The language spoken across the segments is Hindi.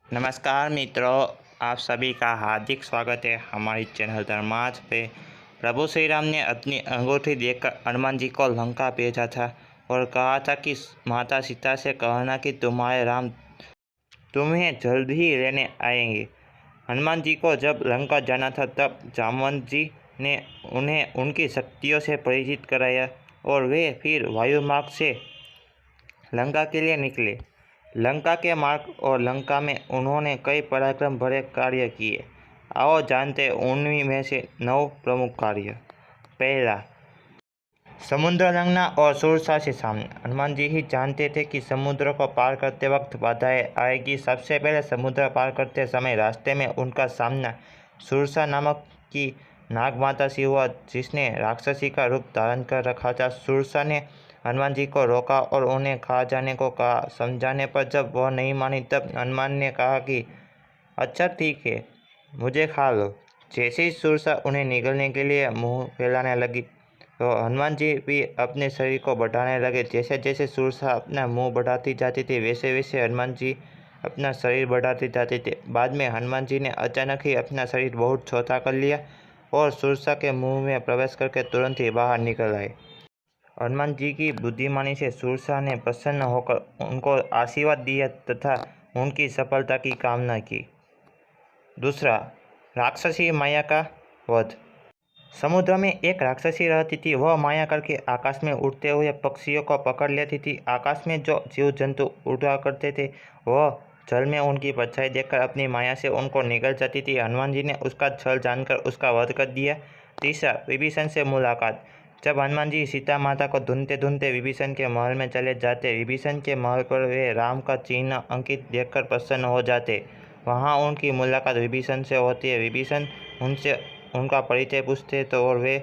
नमस्कार मित्रों, आप सभी का हार्दिक स्वागत है हमारी चैनल धर्मार्थ पे। प्रभु श्री राम ने अपनी अंगूठी देकर हनुमान जी को लंका भेजा था और कहा था कि माता सीता से कहना कि तुम्हारे राम तुम्हें जल्द ही लेने आएंगे। हनुमान जी को जब लंका जाना था तब जामवंत जी ने उन्हें उनकी शक्तियों से परिचित कराया और वे फिर वायु मार्ग से लंका के लिए निकले। लंका के मार्ग और लंका में उन्होंने कई पराक्रम भरे कार्य किए। आओ जानते हैं उन्हीं में से 9 प्रमुख कार्य। पहला, समुद्र लंघना और शूरसा से सामना। हनुमान जी ही जानते थे कि समुद्र को पार करते वक्त बाधाएं आएगी। सबसे पहले समुद्र पार करते समय रास्ते में उनका सामना शूरसा नामक की नाग माता से हुआ, जिसने राक्षसी का रूप धारण कर रखा था। शूरसा ने हनुमान जी को रोका और उन्हें खा जाने को कहा। समझाने पर जब वह नहीं मानी तब हनुमान ने कहा कि अच्छा ठीक है, मुझे खा लो। जैसे ही शूरसा उन्हें निगलने के लिए मुंह फैलाने लगी तो हनुमान जी भी अपने शरीर को बढ़ाने लगे। जैसे जैसे शूरसा अपना मुंह बढ़ाती जाती थी वैसे वैसे हनुमान जी अपना शरीर बढ़ाते जाते थे। बाद में हनुमान जी ने अचानक ही अपना शरीर बहुत छोटा कर लिया और शूरसा के मुंह में प्रवेश करके तुरंत ही बाहर निकल आए। हनुमान जी की बुद्धिमानी से शूरसा ने प्रसन्न होकर उनको आशीर्वाद दिया तथा उनकी सफलता की कामना की। दूसरा, राक्षसी माया का वध। समुद्र में एक राक्षसी रहती थी। वह माया करके आकाश में उड़ते हुए पक्षियों को पकड़ लेती थी। आकाश में जो जीव जंतु उड़ा करते थे वह जल में उनकी परछाई देखकर अपनी माया से उनको निगल जाती थी। हनुमान जी ने उसका छल जानकर उसका वध कर दिया। तीसरा, विभीषण से मुलाकात। जब हनुमान जी सीता माता को ढूंढते ढूंढते विभीषण के महल में चले जाते, विभीषण के महल पर वे राम का चिन्ह अंकित देखकर प्रसन्न हो जाते। वहाँ उनकी मुलाकात विभीषण से होती है। विभीषण उनसे उनका परिचय पूछते तो और वे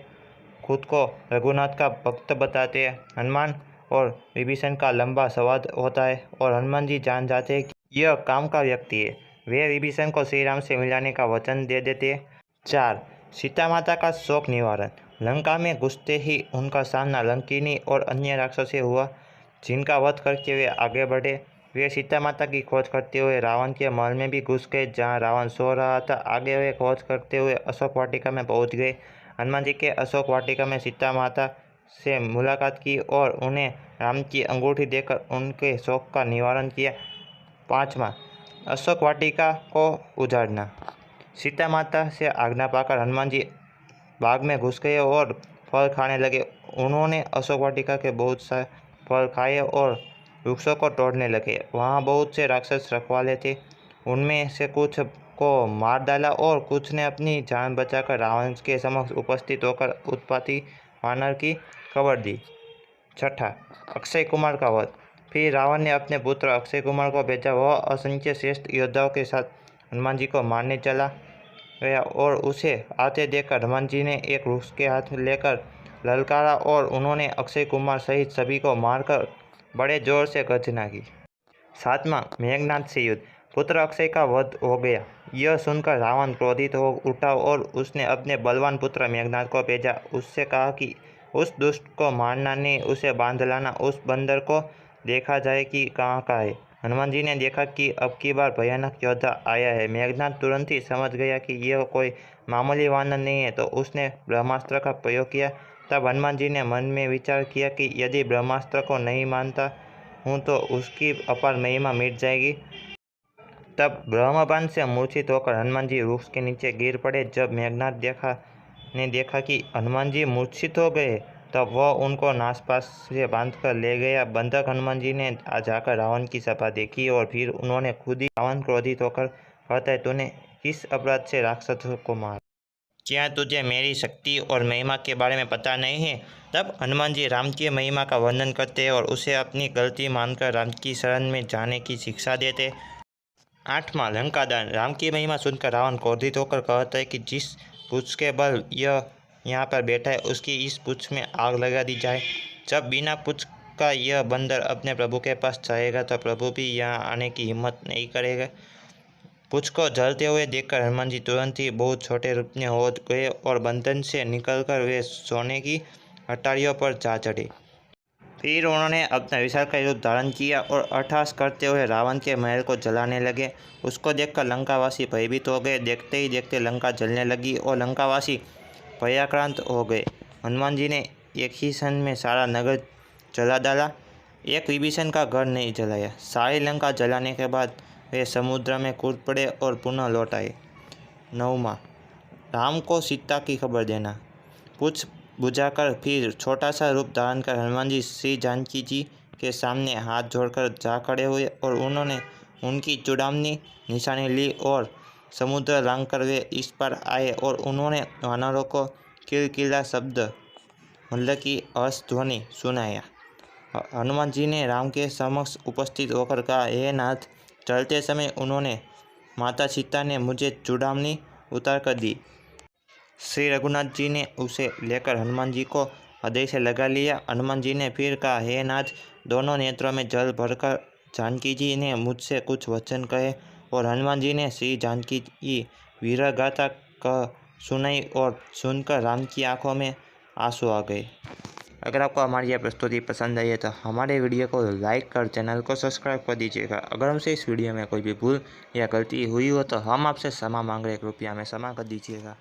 खुद को रघुनाथ का भक्त बताते हैं। हनुमान और विभीषण का लंबा संवाद होता है और हनुमान जी जान जाते हैं कि यह काम का व्यक्ति है। वे विभीषण को श्री राम से मिलाने का वचन दे देते हैं। 4, सीता माता का शोक निवारण। लंका में घुसते ही उनका सामना लंकिनी और अन्य राक्षसों से हुआ, जिनका वध करके वे आगे बढ़े। वे सीता माता की खोज करते हुए रावण के महल में भी घुस गए, जहाँ रावण सो रहा था। आगे वे खोज करते हुए अशोक वाटिका में पहुंच गए। हनुमान जी के अशोक वाटिका में सीता माता से मुलाकात की और उन्हें राम की अंगूठी देकर उनके शोक का निवारण किया। 5वां, अशोक वाटिका को उजाड़ना। सीता माता से आज्ञा पाकर हनुमान जी बाग में घुस गए और फल खाने लगे। उन्होंने अशोक वाटिका के बहुत से फल खाए और वृक्षों को तोड़ने लगे। वहाँ बहुत से राक्षस रखवाले थे। उनमें से कुछ को मार डाला और कुछ ने अपनी जान बचाकर रावण के समक्ष उपस्थित होकर उत्पाती वानर की खबर दी। 6, अक्षय कुमार का वध। फिर रावण ने अपने पुत्र अक्षय कुमार को भेजा। वह असंख्य श्रेष्ठ योद्धाओं के साथ हनुमान जी को मारने चला गया और उसे आते देखकर हनुमान जी ने एक वृक्ष के हाथ लेकर ललकारा और उन्होंने अक्षय कुमार सहित सभी को मारकर बड़े जोर से गर्जना की। 7वां, मेघनाद से युद्ध। पुत्र अक्षय का वध हो गया। यह सुनकर रावण क्रोधित हो उठा और उसने अपने बलवान पुत्र मेघनाद को भेजा। उससे कहा कि उस दुष्ट को मारना नहीं, उसे बांध लाना। उस बंदर को देखा जाए कि कहाँ का है। हनुमान जी ने देखा कि अब की बार भयानक योद्धा आया है। मेघनाद तुरंत ही समझ गया कि यह कोई मामूली वानर नहीं है, तो उसने ब्रह्मास्त्र का प्रयोग किया। तब हनुमान जी ने मन में विचार किया कि यदि ब्रह्मास्त्र को नहीं मानता हूँ तो उसकी अपार महिमा मिट जाएगी। तब ब्रह्मबाण से मूर्छित होकर हनुमान जी वृक्ष के नीचे गिर पड़े। जब मेघनाद ने देखा कि हनुमान जी मूर्छित हो गए तब वह उनको नासपास से बांधकर ले गया। बंधक हनुमान जी ने जाकर रावण की सभा देखी और फिर उन्होंने खुद ही रावण क्रोधित होकर कहता है, तूने किस अपराध से राक्षसों को मारा? क्या तुझे मेरी शक्ति और महिमा के बारे में पता नहीं है? तब हनुमान जी राम की महिमा का वर्णन करते और उसे अपनी गलती मानकर राम की शरण में जाने की शिक्षा देते। 8वां, लंका दान। राम की महिमा सुनकर रावण क्रोधित होकर कहता है कि जिस पुच्छ के बल यह यहाँ पर बैठा है उसकी इस पुच्छ में आग लगा दी जाए। जब बिना पुच्छ का यह बंदर अपने प्रभु के पास जाएगा तो प्रभु भी यहाँ आने की हिम्मत नहीं करेगा। पुच्छ को जलते हुए देखकर हनुमान जी तुरंत ही बहुत छोटे रूप में हो गए और बंधन से निकलकर वे सोने की अटारियों पर जा चढ़े। फिर उन्होंने अपना विशालकाय रूप धारण किया और अट्टहास करते हुए रावण के महल को जलाने लगे। उसको देखकर लंकावासी भयभीत हो गए। देखते ही देखते लंका जलने लगी और लंकावासी भयाक्रांत हो गए। हनुमान जी ने एक ही क्षण में सारा नगर जला डाला। एक विभीषण का घर नहीं जलाया। सारी लंका जलाने के बाद वे समुद्र में कूद पड़े और पुनः लौट आए। 9वां, राम को सीता की खबर देना। पूछ बुझाकर फिर छोटा सा रूप धारण कर हनुमान जी श्री जानकी जी के सामने हाथ जोड़कर जा खड़े हुए और उन्होंने उनकी चूड़ामणि निशानी ली और समुद्र लांघकर वे इस पर आए और उन्होंने वानरों को किलकिला शब्द मतलब की हर्षध्वनि सुनाया। हनुमान जी ने राम के समक्ष उपस्थित होकर कहा, हे नाथ, चलते समय उन्होंने माता सीता ने मुझे चूड़ामणि उतार कर दी। श्री रघुनाथ जी ने उसे लेकर हनुमान जी को हृदय से लगा लिया। हनुमान जी ने फिर कहा, हे नाथ, दोनों नेत्रों में जल भरकर जानकी जी ने मुझसे कुछ वचन कहे और हनुमान जी ने श्री जानकी की वीर गाथा कह सुनाई और सुनकर राम की आंखों में आंसू आ गए। अगर आपको हमारी यह प्रस्तुति पसंद आई है तो हमारे वीडियो को लाइक कर चैनल को सब्सक्राइब कर दीजिएगा। अगर हमसे इस वीडियो में कोई भी भूल या गलती हुई हो तो हम आपसे क्षमा मांग रहे, कृपया हमें क्षमा कर दीजिएगा।